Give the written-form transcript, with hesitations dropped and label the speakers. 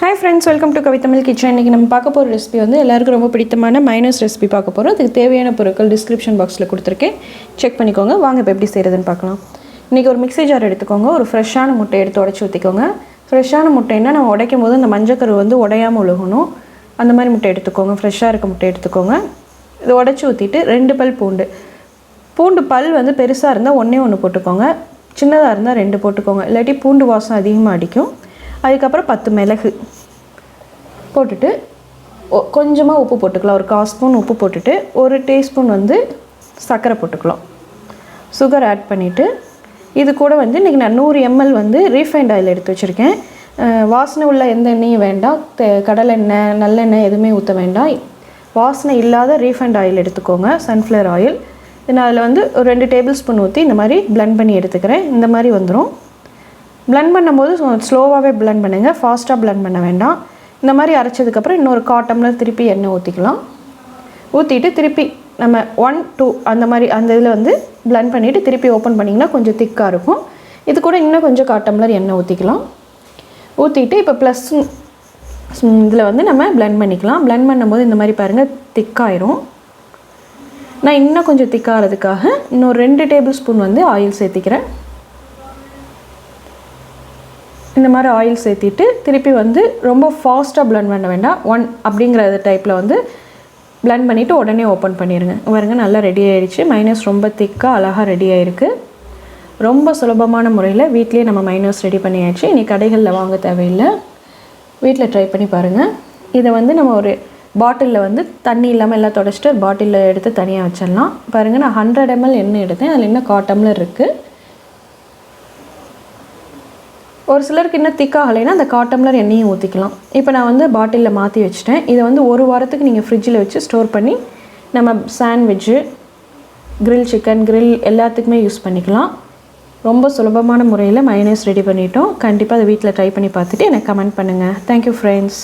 Speaker 1: Hi friends, welcome to Kavithamil Kitchen. இன்னைக்கு நம்ம பார்க்க போற ரெசிபி வந்து எல்லாருக்கும் ரொம்ப பிடித்தமான மைனஸ் ரெசிபி பார்க்க போறோம். அதுக்கு தேவையான பொருட்கள் டிஸ்கிரிப்ஷன் பாக்ஸ்ல கொடுத்திருக்கேன். செக் பண்ணிக்கோங்க. வாங்க இப்போ எப்படி செய்யறதுன்னு பார்க்கலாம். இன்னைக்கு ஒரு மிக்ஸி ஜார் எடுத்துக்கோங்க. ஒரு ஃப்ரெஷ்ஷான முட்டை எடுத்து உடைச்சு ஊத்திக்கோங்க. ஃப்ரெஷ்ஷான முட்டைனா நம்ம உடைக்கும்போது அந்த மஞ்சக்கரு வந்து உடையாம ஒழுகணும். அந்த மாதிரி முட்டை எடுத்துக்கோங்க. ஃப்ரெஷ்ஷா இருக்க முட்டை எடுத்துக்கோங்க. இத உடைச்சு ஊத்திட்டு 2 பல் பூண்டு. பூண்டு பல் வந்து பெருசா இருந்தா ஒண்ணே ஒன்னு போட்டுக்கோங்க. சின்னதா இருந்தா 2 போட்டுக்கோங்க. இல்லாட்டி பூண்டு வாசம் அதிகமா அடிக்கும். அதுக்கப்புறம் 10 மிளகு போட்டுட்டு கொஞ்சமாக உப்பு போட்டுக்கலாம். ஒரு 1/4 ஸ்பூன் உப்பு போட்டுட்டு 1 டீஸ்பூன் வந்து சர்க்கரை போட்டுக்கலாம். சுகர் ஆட் பண்ணிவிட்டு இது கூட வந்து இன்றைக்கி நான் 100 ml வந்து ரீஃபைண்ட் ஆயில் எடுத்து வச்சுருக்கேன். வாசனை உள்ள எந்த எண்ணெயும் வேண்டாம். கடலெண்ணெய் நல்லெண்ணெய் எதுவுமே ஊற்ற வேண்டாம். வாசனை இல்லாத ரீஃபைண்ட் ஆயில் எடுத்துக்கோங்க. Sunflower oil. நான் அதில் வந்து ஒரு 2 டேபிள் ஸ்பூன் ஊற்றி இந்த மாதிரி பிளெண்ட் பண்ணி எடுத்துக்கிறேன். இந்த மாதிரி வந்துடும். பிளெண்ட் பண்ணும்போது ஸ்லோவாகவே பிளெண்ட் பண்ணுங்கள். ஃபாஸ்ட்டாக பிளெண்ட் பண்ண வேண்டாம். இந்த மாதிரி அரைச்சதுக்கப்புறம் இன்னொரு 1/4 டம்ளர் திருப்பி எண்ணெய் ஊற்றிக்கலாம். ஊற்றிட்டு திருப்பி நம்ம 1, 2 அந்த மாதிரி அந்த இதில் வந்து பிளெண்ட் பண்ணிவிட்டு திருப்பி ஓப்பன் பண்ணிங்கன்னா கொஞ்சம் திக்காக இருக்கும். இது கூட இன்னும் கொஞ்சம் 1/4 டம்ளர் எண்ணெய் ஊற்றிக்கலாம். ஊற்றிட்டு இப்போ ப்ளஸ் இதில் வந்து நம்ம பிளெண்ட் பண்ணிக்கலாம். பிளெண்ட் பண்ணும்போது இந்த மாதிரி பாருங்கள் திக்காயிரும். நான் இன்னும் கொஞ்சம் திக்காகிறதுக்காக இன்னொரு 2 டேபிள் ஸ்பூன் வந்து ஆயில் சேர்த்திக்கிறேன். இந்த மாதிரி ஆயில் சேர்த்திட்டு திருப்பி வந்து ரொம்ப ஃபாஸ்ட்டாக பிளெண்ட் பண்ண வேண்டாம். 1 அப்படிங்கிற டைப்பில் வந்து பிளெண்ட் பண்ணிவிட்டு உடனே ஓப்பன் பண்ணிடுங்க. பாருங்க நல்லா ரெடி ஆகிடுச்சு. மைனஸ் ரொம்ப திக்காக அழகாக ரெடி ஆகிருக்கு. ரொம்ப சுலபமான முறையில் வீட்லேயே நம்ம மைனஸ் ரெடி பண்ணியாச்சு. இனி கடைகளில் வாங்க தேவையில்லை. வீட்டில் ட்ரை பண்ணி பாருங்கள். இதை வந்து நம்ம ஒரு பாட்டிலில் வந்து தண்ணி இல்லாமல் எல்லாம் தொடச்சிட்டு ஒரு பாட்டிலில் எடுத்து தனியாக வச்சிடலாம். பாருங்கள் நான் 100 ml எண்ணெய் எடுத்தேன். அதில் இன்னும் 1/4 டம்ளர் இருக்குது. ஒரு சிலருக்கு இன்னும் திக்காகலைன்னா அந்த 1/4 டம்ளர் எண்ணெயும் ஊற்றிக்கலாம். இப்போ நான் வந்து பாட்டிலில் மாற்றி வச்சுட்டேன். இதை வந்து 1 வாரத்துக்கு நீங்கள் ஃப்ரிட்ஜில் வச்சு ஸ்டோர் பண்ணி நம்ம சாண்ட்விட்சு, கிரில் சிக்கன், கிரில் எல்லாத்துக்குமே யூஸ் பண்ணிக்கலாம். ரொம்ப சுலபமான முறையில் மைனஸ் ரெடி பண்ணிட்டோம். கண்டிப்பாக அதை வீட்டில் ட்ரை பண்ணி பார்த்துட்டு எனக்கு கமெண்ட் பண்ணுங்கள். Thank you friends.